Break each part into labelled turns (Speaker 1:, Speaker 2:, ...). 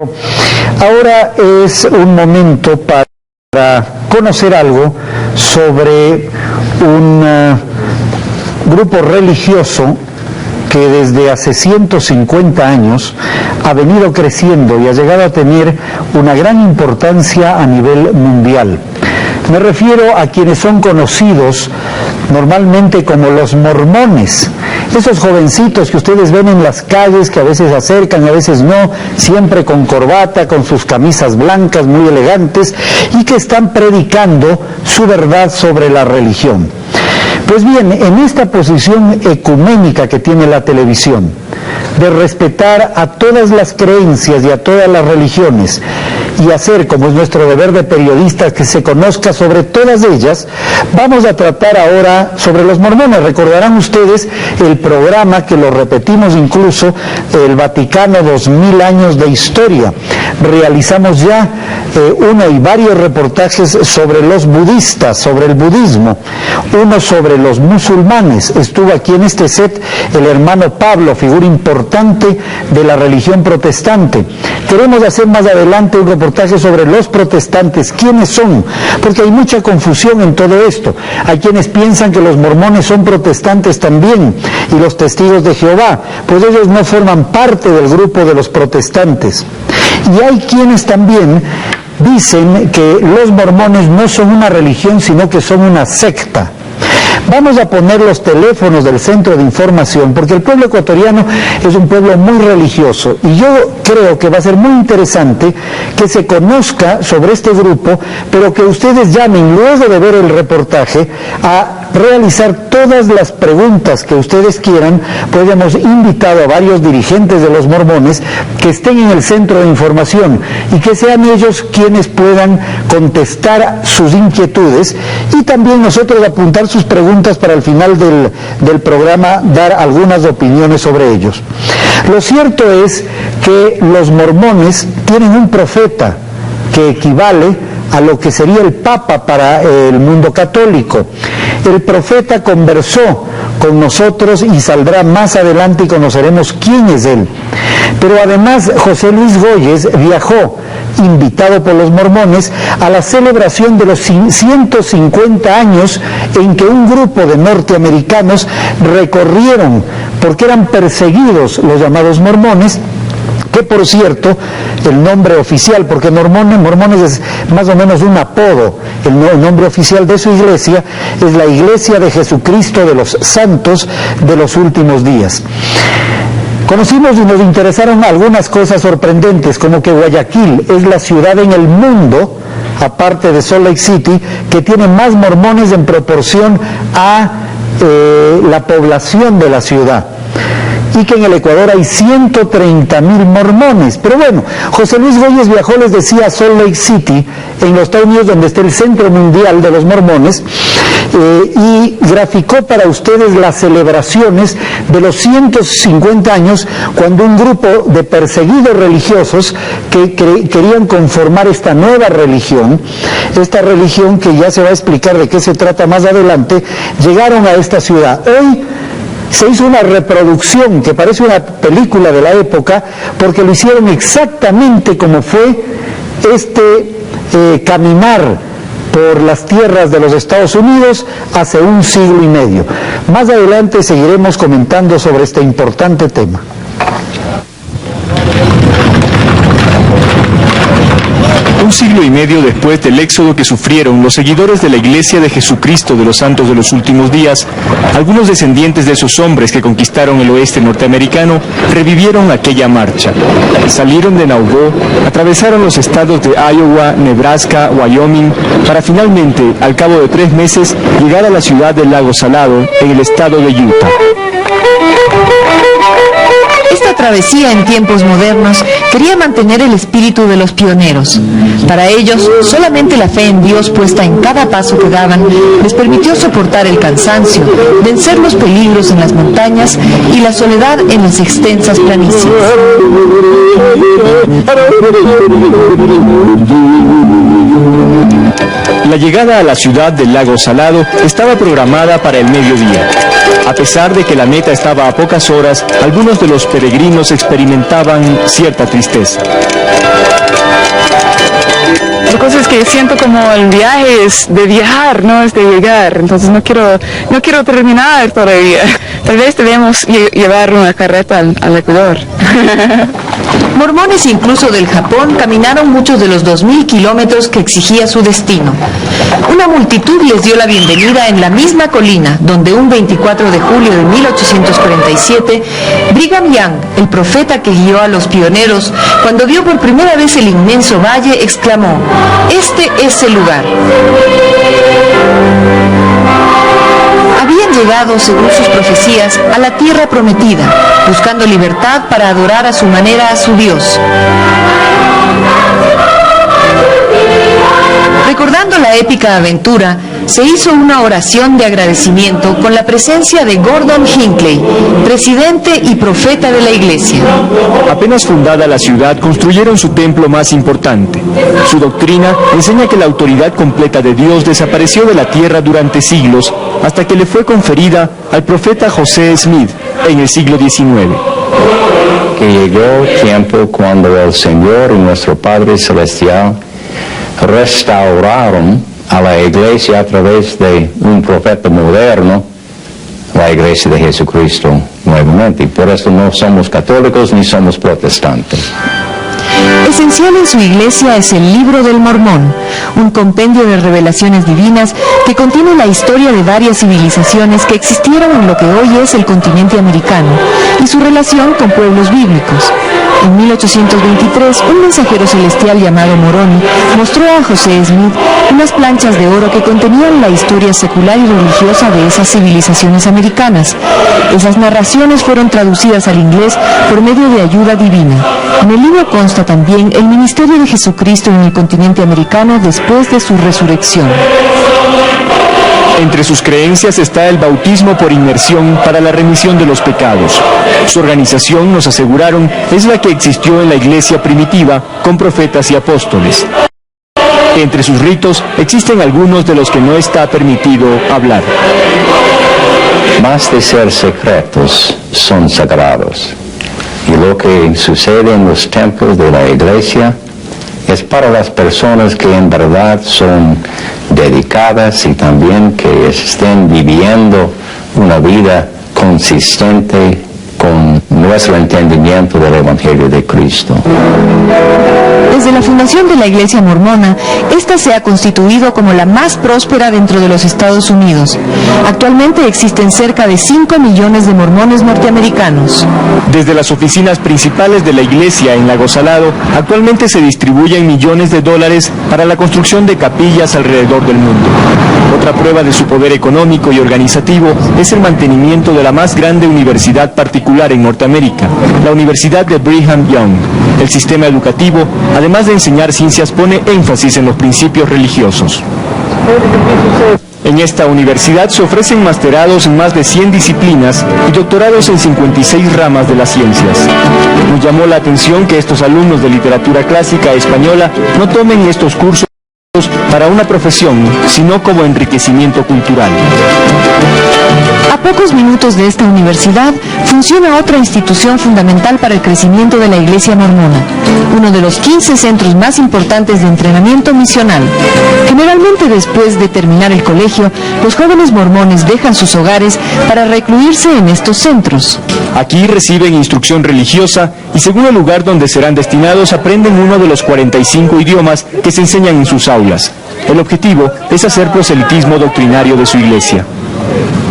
Speaker 1: Ahora es un momento para conocer algo sobre un grupo religioso que desde hace 150 años ha venido creciendo y ha llegado a tener una gran importancia a nivel mundial. Me refiero a quienes son conocidos normalmente como los mormones. Esos jovencitos que ustedes ven en las calles, que a veces se acercan y a veces no, siempre con corbata, con sus camisas blancas muy elegantes, y que están predicando su verdad sobre la religión. Pues bien, en esta posición ecuménica que tiene la televisión, de respetar a todas las creencias y a todas las religiones, y hacer, como es nuestro deber de periodistas, que se conozca sobre todas ellas, vamos a tratar ahora sobre los mormones. Recordarán ustedes el programa que lo repetimos incluso, el Vaticano 2000 años de historia. Realizamos ya uno y varios reportajes sobre los budistas, sobre el budismo, uno sobre los musulmanes. Estuvo aquí en este set el hermano Pablo, figura importante de la religión protestante. Queremos hacer más adelante un reportaje sobre los protestantes, quiénes son, porque hay mucha confusión en todo esto. Hay quienes piensan que los mormones son protestantes también, y los testigos de Jehová, pues ellos no forman parte del grupo de los protestantes. Y hay quienes también dicen que los mormones no son una religión, sino que son una secta. Vamos a poner los teléfonos del centro de información, porque el pueblo ecuatoriano es un pueblo muy religioso, y yo creo que va a ser muy interesante que se conozca sobre este grupo, pero que ustedes llamen luego de ver el reportaje a realizar todas las preguntas que ustedes quieran. Pues hemos invitado a varios dirigentes de los mormones que estén en el centro de información y que sean ellos quienes puedan contestar sus inquietudes, y también nosotros apuntar sus preguntas para al final del programa dar algunas opiniones sobre ellos. Lo cierto es que los mormones tienen un profeta que equivale a lo que sería el Papa para el mundo católico. El profeta conversó con nosotros y saldrá más adelante y conoceremos quién es él. Pero además José Luis Goyes viajó, invitado por los mormones, a la celebración de los 150 años en que un grupo de norteamericanos recorrieron, porque eran perseguidos los llamados mormones, que por cierto, el nombre oficial, porque mormones es más o menos un apodo, el nombre oficial de su iglesia es la Iglesia de Jesucristo de los Santos de los Últimos Días. Conocimos y nos interesaron algunas cosas sorprendentes, como que Guayaquil es la ciudad en el mundo, aparte de Salt Lake City, que tiene más mormones en proporción a la población de la ciudad, y que en el Ecuador hay 130,000 mormones. Pero bueno, José Luis Goyes viajó, les decía, a Salt Lake City, en los Estados Unidos, donde está el Centro Mundial de los Mormones, y graficó para ustedes las celebraciones de los 150 años, cuando un grupo de perseguidos religiosos que querían conformar esta nueva religión, esta religión que ya se va a explicar de qué se trata más adelante, llegaron a esta ciudad. Hoy se hizo una reproducción que parece una película de la época, porque lo hicieron exactamente como fue caminar por las tierras de los Estados Unidos hace 1 siglo y medio. Más adelante seguiremos comentando sobre este importante tema.
Speaker 2: Un siglo y medio después del éxodo que sufrieron los seguidores de la Iglesia de Jesucristo de los Santos de los Últimos Días, algunos descendientes de esos hombres que conquistaron el oeste norteamericano revivieron aquella marcha. Salieron de Nauvoo, atravesaron los estados de Iowa, Nebraska, Wyoming, para finalmente, al cabo de 3 meses, llegar a la ciudad del Lago Salado, en el estado de Utah.
Speaker 3: Esta travesía en tiempos modernos quería mantener el espíritu de los pioneros. Para ellos, solamente la fe en Dios puesta en cada paso que daban les permitió soportar el cansancio, vencer los peligros en las montañas y la soledad en las extensas planicies.
Speaker 2: La llegada a la ciudad del Lago Salado estaba programada para el mediodía. A pesar de que la meta estaba a pocas horas, algunos de los peregrinos experimentaban cierta tristeza.
Speaker 4: La cosa es que siento como el viaje es de viajar, no es de llegar, entonces no quiero terminar todavía. Tal vez debemos llevar una carreta al Ecuador.
Speaker 3: Mormones incluso del Japón caminaron muchos de los 2000 kilómetros que exigía su destino. Una multitud les dio la bienvenida en la misma colina, donde un 24 de julio de 1847, Brigham Young, el profeta que guió a los pioneros, cuando vio por primera vez el inmenso valle, exclamó: "Este es el lugar". Habían llegado, según sus profecías, a la tierra prometida, buscando libertad para adorar a su manera a su Dios. Recordando la épica aventura, se hizo una oración de agradecimiento con la presencia de Gordon Hinckley, presidente y profeta de la iglesia.
Speaker 2: Apenas fundada la ciudad, construyeron su templo más importante. Su doctrina enseña que la autoridad completa de Dios desapareció de la tierra durante siglos, hasta que le fue conferida al profeta José Smith en el siglo XIX.
Speaker 5: Que llegó tiempo cuando el Señor y nuestro Padre Celestial restauraron a la iglesia a través de un profeta moderno, la iglesia de Jesucristo nuevamente. Y por eso no somos católicos ni somos protestantes.
Speaker 3: Esencial en su iglesia es el Libro del Mormón, un compendio de revelaciones divinas que contiene la historia de varias civilizaciones que existieron en lo que hoy es el continente americano y su relación con pueblos bíblicos. En 1823, un mensajero celestial llamado Moroni mostró a José Smith unas planchas de oro que contenían la historia secular y religiosa de esas civilizaciones americanas. Esas narraciones fueron traducidas al inglés por medio de ayuda divina. En el libro consta también el ministerio de Jesucristo en el continente americano después de su resurrección.
Speaker 2: Entre sus creencias está el bautismo por inmersión para la remisión de los pecados. Su organización, nos aseguraron, es la que existió en la iglesia primitiva con profetas y apóstoles. Entre sus ritos existen algunos de los que no está permitido hablar.
Speaker 5: Más de ser secretos, son sagrados. Y lo que sucede en los templos de la iglesia es para las personas que en verdad son dedicadas y también que estén viviendo una vida consistente con nuestro entendimiento del Evangelio de Cristo.
Speaker 3: Desde la fundación de la Iglesia Mormona, esta se ha constituido como la más próspera dentro de los Estados Unidos. Actualmente existen cerca de 5 millones de mormones norteamericanos.
Speaker 2: Desde las oficinas principales de la iglesia en Lago Salado, actualmente se distribuyen millones de dólares para la construcción de capillas alrededor del mundo. Otra prueba de su poder económico y organizativo es el mantenimiento de la más grande universidad particular en Norteamérica, la Universidad de Brigham Young. El sistema educativo, además de enseñar ciencias, pone énfasis en los principios religiosos. En esta universidad se ofrecen masterados en más de 100 disciplinas y doctorados en 56 ramas de las ciencias. Nos llamó la atención que estos alumnos de literatura clásica española no tomen estos cursos para una profesión, sino como enriquecimiento cultural.
Speaker 3: A pocos minutos de esta universidad funciona otra institución fundamental para el crecimiento de la Iglesia Mormona, uno de los 15 centros más importantes de entrenamiento misional. Generalmente después de terminar el colegio, los jóvenes mormones dejan sus hogares para recluirse en estos centros.
Speaker 2: Aquí reciben instrucción religiosa y según el lugar donde serán destinados aprenden uno de los 45 idiomas que se enseñan en sus aulas. El objetivo es hacer proselitismo doctrinario de su iglesia.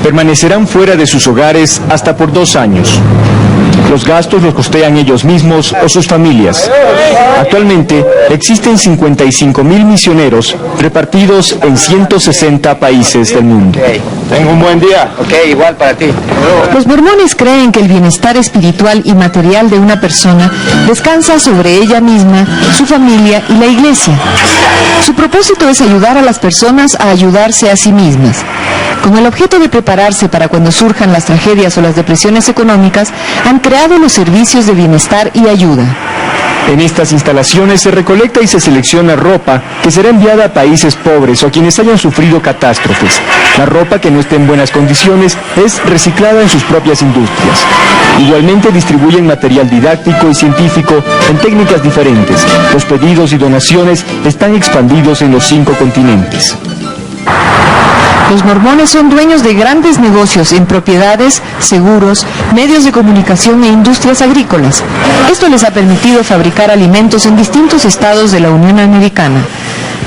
Speaker 2: Permanecerán fuera de sus hogares hasta por 2 años. Los gastos los costean ellos mismos o sus familias. Actualmente existen 55,000 misioneros repartidos en 160 países del mundo.
Speaker 6: Tengo un buen día. Ok, igual para ti.
Speaker 3: Los mormones creen que el bienestar espiritual y material de una persona descansa sobre ella misma, su familia y la iglesia. Su propósito es ayudar a las personas a ayudarse a sí mismas. Con el objeto de prepararse para cuando surjan las tragedias o las depresiones económicas, han creado los servicios de bienestar y ayuda.
Speaker 2: En estas instalaciones se recolecta y se selecciona ropa que será enviada a países pobres o a quienes hayan sufrido catástrofes. La ropa que no esté en buenas condiciones es reciclada en sus propias industrias. Igualmente distribuyen material didáctico y científico en técnicas diferentes. Los pedidos y donaciones están expandidos en los 5 continentes.
Speaker 3: Los mormones son dueños de grandes negocios en propiedades, seguros, medios de comunicación e industrias agrícolas. Esto les ha permitido fabricar alimentos en distintos estados de la Unión Americana.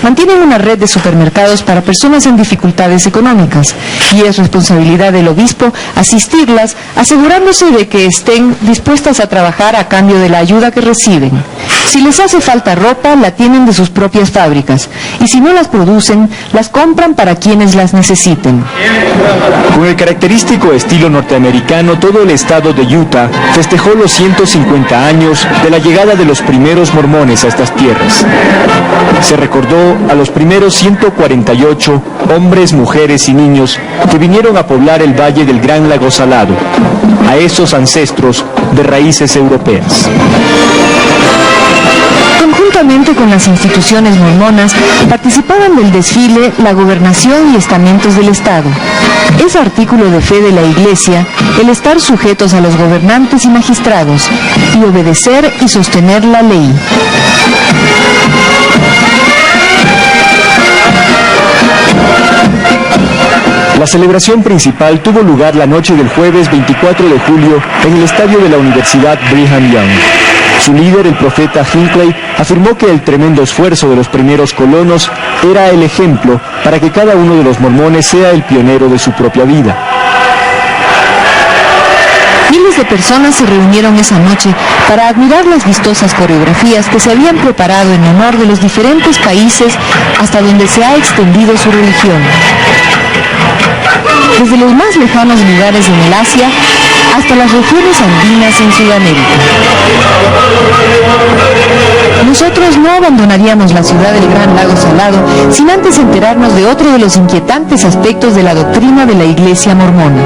Speaker 3: Mantienen una red de supermercados para personas en dificultades económicas y es responsabilidad del obispo asistirlas, asegurándose de que estén dispuestas a trabajar a cambio de la ayuda que reciben. Si les hace falta ropa, la tienen de sus propias fábricas y si no las producen, las compran para quienes las necesiten.
Speaker 2: Con el característico estilo norteamericano, todo el estado de Utah festejó los 150 años de la llegada de los primeros mormones a estas tierras. Se recordó a los primeros 148 hombres, mujeres y niños que vinieron a poblar el valle del Gran Lago Salado, a esos ancestros de raíces europeas.
Speaker 3: Conjuntamente con las instituciones mormonas, participaban del desfile la gobernación y estamentos del Estado. Es artículo de fe de la Iglesia el estar sujetos a los gobernantes y magistrados y obedecer y sostener la ley.
Speaker 2: La celebración principal tuvo lugar la noche del jueves 24 de julio en el estadio de la Universidad Brigham Young. Su líder, el profeta Hinckley, afirmó que el tremendo esfuerzo de los primeros colonos era el ejemplo para que cada uno de los mormones sea el pionero de su propia vida.
Speaker 3: Miles de personas se reunieron esa noche para admirar las vistosas coreografías que se habían preparado en honor de los diferentes países hasta donde se ha extendido su religión. Desde los más lejanos lugares en el Asia hasta las regiones andinas en Sudamérica. Nosotros no abandonaríamos la ciudad del Gran Lago Salado sin antes enterarnos de otro de los inquietantes aspectos de la doctrina de la Iglesia mormona.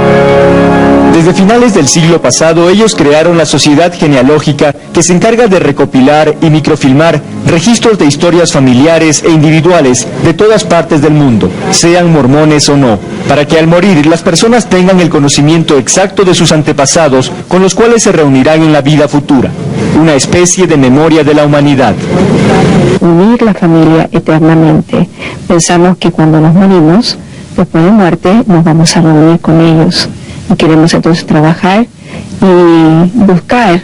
Speaker 2: Desde finales del siglo pasado, ellos crearon la Sociedad Genealógica que se encarga de recopilar y microfilmar registros de historias familiares e individuales de todas partes del mundo, sean mormones o no, para que al morir las personas tengan el conocimiento exacto de sus antepasados con los cuales se reunirán en la vida futura, una especie de memoria de la humanidad.
Speaker 7: Unir la familia eternamente. Pensamos que cuando nos morimos, después de muerte, nos vamos a reunir con ellos. Y queremos entonces trabajar y buscar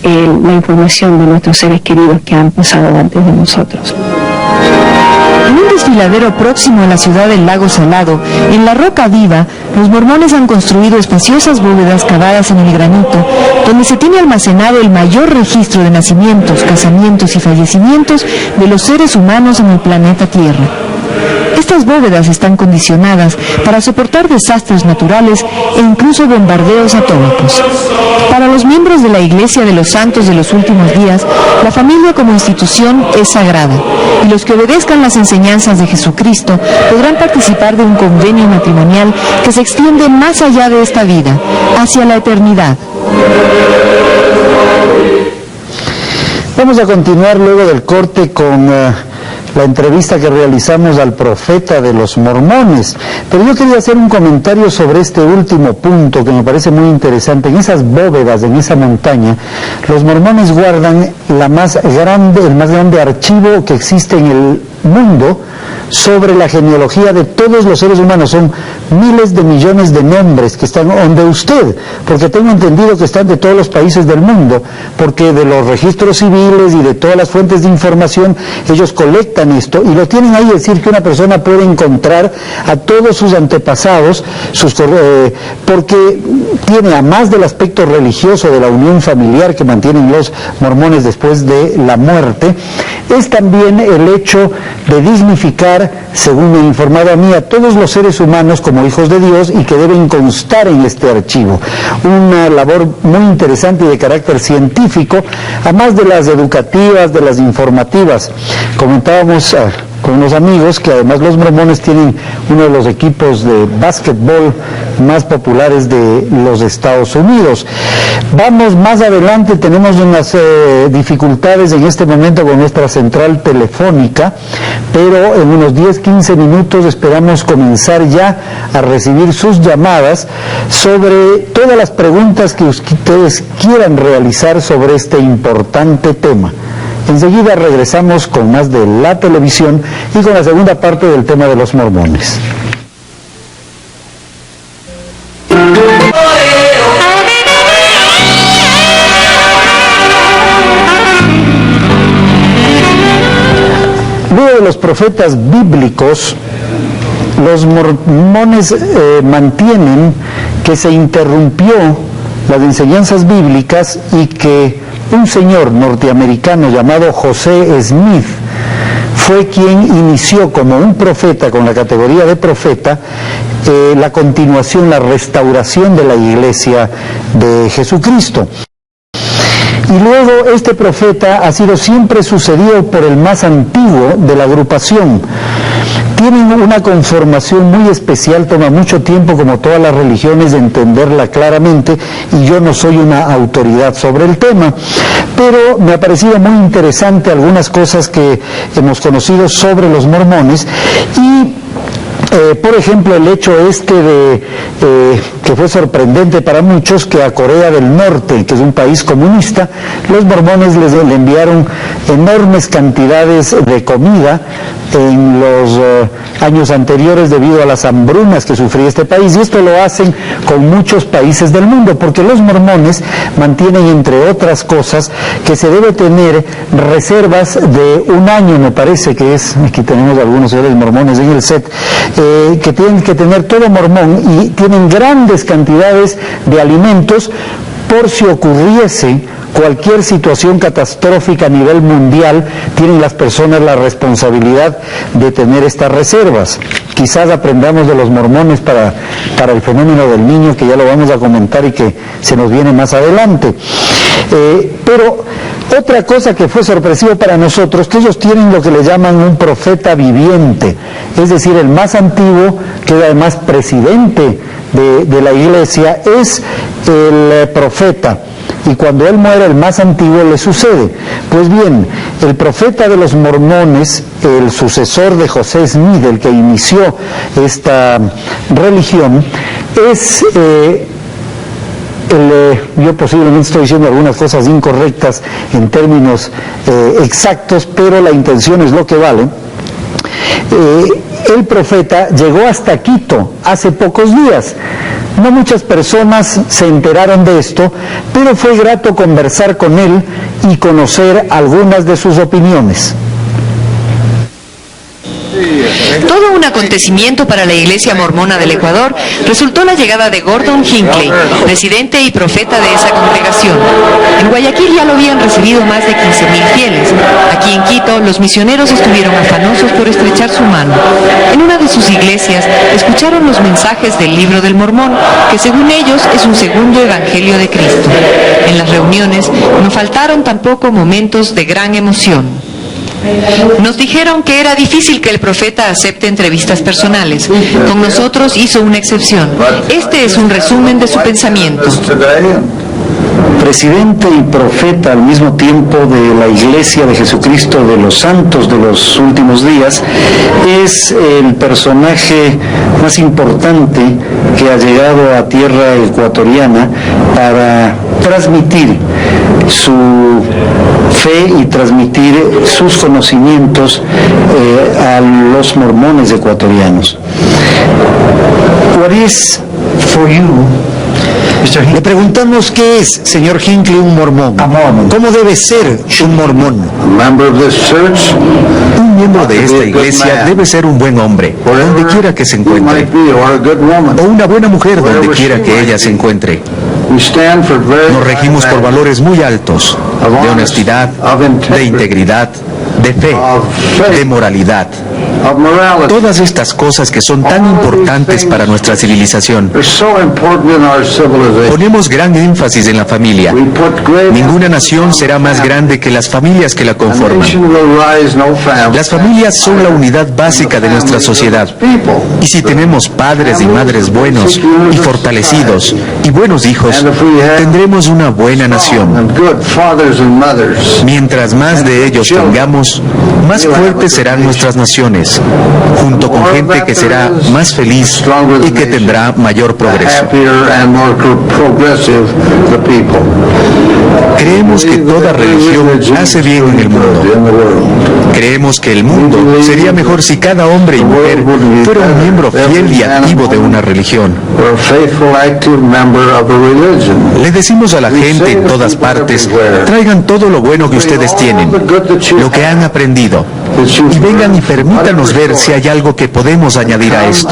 Speaker 7: la información de nuestros seres queridos que han pasado antes de nosotros.
Speaker 3: En un desfiladero próximo a la ciudad del Lago Salado, en la Roca Viva, los mormones han construido espaciosas bóvedas cavadas en el granito, donde se tiene almacenado el mayor registro de nacimientos, casamientos y fallecimientos de los seres humanos en el planeta Tierra. Estas bóvedas están condicionadas para soportar desastres naturales e incluso bombardeos atómicos. Para los miembros de la Iglesia de los Santos de los Últimos Días, la familia como institución es sagrada, y los que obedezcan las enseñanzas de Jesucristo podrán participar de un convenio matrimonial que se extiende más allá de esta vida, hacia la eternidad.
Speaker 1: Vamos a continuar luego del corte con la entrevista que realizamos al profeta de los mormones, pero yo quería hacer un comentario sobre este último punto que me parece muy interesante. En esas bóvedas, en esa montaña, los mormones guardan el más grande archivo que existe en el mundo sobre la genealogía de todos los seres humanos. Son miles de millones de nombres que están donde usted, porque tengo entendido que están de todos los países del mundo, porque de los registros civiles y de todas las fuentes de información ellos colectan esto y lo tienen ahí. Es decir, que una persona puede encontrar a todos sus antepasados, porque tiene, además del aspecto religioso de la unión familiar que mantienen los mormones después de la muerte, es también el hecho de dignificar, según me ha informado a mí, a todos los seres humanos como hijos de Dios y que deben constar en este archivo. Una labor muy interesante y de carácter científico, además de las educativas, de las informativas. Comentábamos con unos amigos, que además los mormones tienen uno de los equipos de básquetbol más populares de los Estados Unidos. Vamos más adelante, tenemos unas dificultades en este momento con nuestra central telefónica, pero en unos 10-15 minutos esperamos comenzar ya a recibir sus llamadas sobre todas las preguntas que ustedes quieran realizar sobre este importante tema. Enseguida regresamos con más de la televisión y con la segunda parte del tema de los mormones. Luego de los profetas bíblicos, los mormones mantienen que se interrumpió las enseñanzas bíblicas y que un señor norteamericano llamado José Smith fue quien inició como un profeta, con la categoría de profeta, la continuación, la restauración de la iglesia de Jesucristo. Y luego este profeta ha sido siempre sucedido por el más antiguo de la agrupación. Tienen una conformación muy especial, toma mucho tiempo, como todas las religiones, de entenderla claramente, y yo no soy una autoridad sobre el tema, pero me ha parecido muy interesante algunas cosas que hemos conocido sobre los mormones, y por ejemplo, el hecho que fue sorprendente para muchos, que a Corea del Norte, que es un país comunista, los mormones le enviaron enormes cantidades de comida en los años anteriores debido a las hambrunas que sufría este país, y esto lo hacen con muchos países del mundo, porque los mormones mantienen, entre otras cosas, que se debe tener reservas de un año, me parece que es, aquí tenemos algunos señores mormones en el set, que tienen que tener todo mormón, y tienen grandes cantidades de alimentos por si ocurriese cualquier situación catastrófica a nivel mundial. Tienen las personas la responsabilidad de tener estas reservas. Quizás aprendamos de los mormones para el fenómeno del niño, que ya lo vamos a comentar y que se nos viene más adelante. Pero otra cosa que fue sorpresivo para nosotros, que ellos tienen lo que le llaman un profeta viviente, es decir, el más antiguo, que es además presidente de la iglesia, es el profeta. Y cuando él muere, el más antiguo le sucede. Pues bien, el profeta de los mormones, el sucesor de José Smith, el que inició esta religión, es yo posiblemente estoy diciendo algunas cosas incorrectas en términos exactos, pero la intención es lo que vale. El profeta llegó hasta Quito hace pocos días. No muchas personas se enteraron de esto, pero fue grato conversar con él y conocer algunas de sus opiniones.
Speaker 3: Todo un acontecimiento para la Iglesia Mormona del Ecuador resultó la llegada de Gordon Hinckley, presidente y profeta de esa congregación. En Guayaquil ya lo habían recibido más de 15,000 fieles. Aquí en Quito, los misioneros estuvieron afanosos por estrechar su mano. En una de sus iglesias escucharon los mensajes del Libro del Mormón, que según ellos es un segundo evangelio de Cristo. En las reuniones no faltaron tampoco momentos de gran emoción. Nos dijeron que era difícil que el profeta acepte entrevistas personales. Con nosotros hizo una excepción. Este es un resumen de su pensamiento.
Speaker 1: Presidente y profeta al mismo tiempo de la Iglesia de Jesucristo de los Santos de los Últimos Días, es el personaje más importante que ha llegado a tierra ecuatoriana para transmitir su fe y transmitir sus conocimientos a los mormones ecuatorianos. What is for you? Le preguntamos qué es, señor Hinckley, un mormón. ¿Cómo debe ser un mormón?
Speaker 8: Un miembro de esta iglesia debe ser un buen hombre, donde quiera que se encuentre, o una buena mujer donde quiera que ella se encuentre. Nos regimos por valores muy altos, de honestidad, de integridad, de de fe, de moralidad. Todas estas cosas que son tan importantes para nuestra civilización. Ponemos gran énfasis en la familia. Ninguna nación será más grande que las familias que la conforman. Las familias son la unidad básica de nuestra sociedad. Y si tenemos padres y madres buenos y fortalecidos y buenos hijos, tendremos una buena nación. Mientras más de ellos tengamos, más fuertes serán nuestras naciones, junto con gente que será más feliz y que tendrá mayor progreso. Creemos que toda religión hace bien en el mundo. Creemos que el mundo sería mejor si cada hombre y mujer fuera un miembro fiel y activo de una religión. Le decimos a la gente en todas partes, traigan todo lo bueno que ustedes tienen, lo que han aprendido, y vengan y permítanos ver si hay algo que podemos añadir a esto.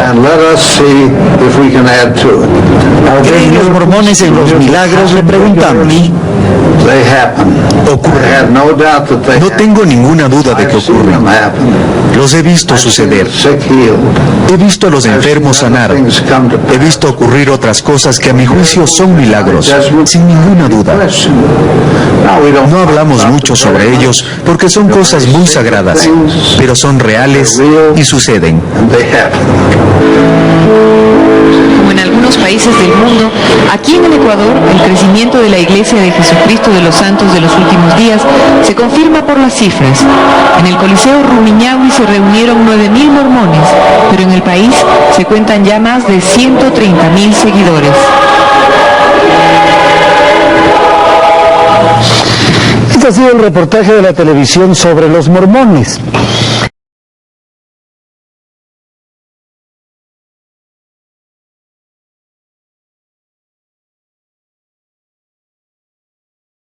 Speaker 1: ¿Creen los mormones en los milagros? Le preguntamos.
Speaker 8: Ocurren. No tengo ninguna duda de que ocurren. Los he visto suceder. He visto a los enfermos sanar. He visto ocurrir otras cosas que a mi juicio son milagros, sin ninguna duda. No hablamos mucho sobre ellos porque son cosas muy sagradas, pero son reales y suceden.
Speaker 3: Como en algunos países del mundo, aquí en el Ecuador, el crecimiento de la Iglesia de Jesucristo de los Santos de los Últimos Días se confirma por las cifras. En el Coliseo Rumiñahui se reunieron 9.000 mormones, pero en el país se cuentan ya más de 130.000 seguidores.
Speaker 1: Este ha sido el reportaje de la televisión sobre los mormones.